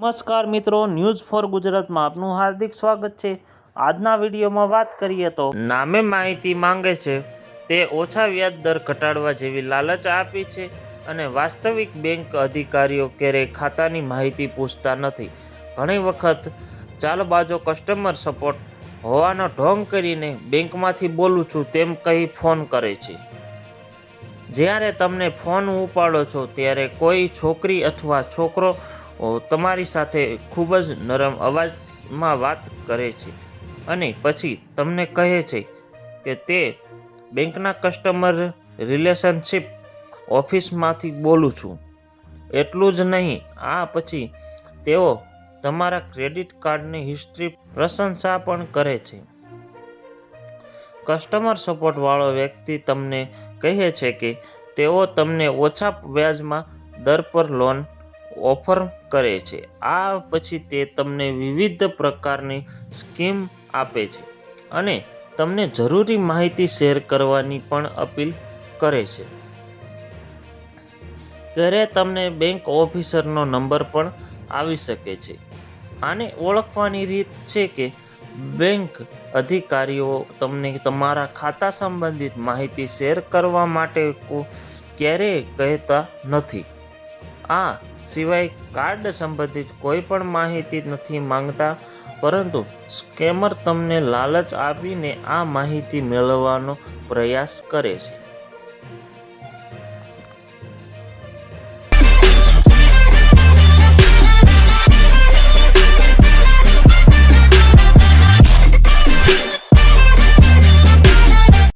નમસ્કાર મિત્રો, news for ગુજરાતમાં આપનું હાર્દિક સ્વાગત છે। આજના વિડીયોમાં વાત કરીએ તો નામે માહિતી માંગે છે તે ઓછા વ્યાજ દર ઘટાડવા જેવી લાલચ આપી છે અને વાસ્તવિક બેંક અધિકારીઓ ક્યારેય ખાતાની માહિતી પૂછતા નથી। ઘણી વખત ચાલબાજો કસ્ટમર સપોર્ટ હોવાનો ઢોંગ કરીને બેંકમાંથી બોલું છું તેમ કહી ફોન કરે છે। જ્યારે તમને ફોન ઉપાડો છો ત્યારે કોઈ છોકરી અથવા છોકરો તમારી સાથે ખૂબ જ નરમ અવાજમાં વાત કરે છે અને પછી તમને કહે છે કે તે બેંકના કસ્ટમર રિલેશનશિપ ઓફિસમાંથી બોલું છું। એટલું જ નહીં, આ પછી તેઓ તમારા ક્રેડિટ કાર્ડની હિસ્ટ્રી પ્રશંસા પણ કરે છે। કસ્ટમર સપોર્ટવાળો વ્યક્તિ તમને કહે છે કે તેઓ તમને ઓછા વ્યાજમાં દર પર લોન ઓફર કરે છે। આ પછી તે તમને વિવિધ પ્રકારની સ્કીમ આપે છે અને તમને જરૂરી માહિતી શેર કરવાની પણ અપીલ કરે છે। ક્યારેય તમને બેંક ઓફિસરનો નંબર પણ આવી શકે છે। આને ઓળખવાની રીત છે કે બેંક અધિકારીઓ તમને તમારા ખાતા સંબંધિત માહિતી શેર કરવા માટે ક્યારેય કહેતા નથી। આ સિવાય કાર્ડ સંબંધિત કોઈ પણ માહિતી નથી માંગતા, પરંતુ સ્કેમર તમને લાલચ આપીને આ માહિતી મેળવવાનો પ્રયાસ કરે છે।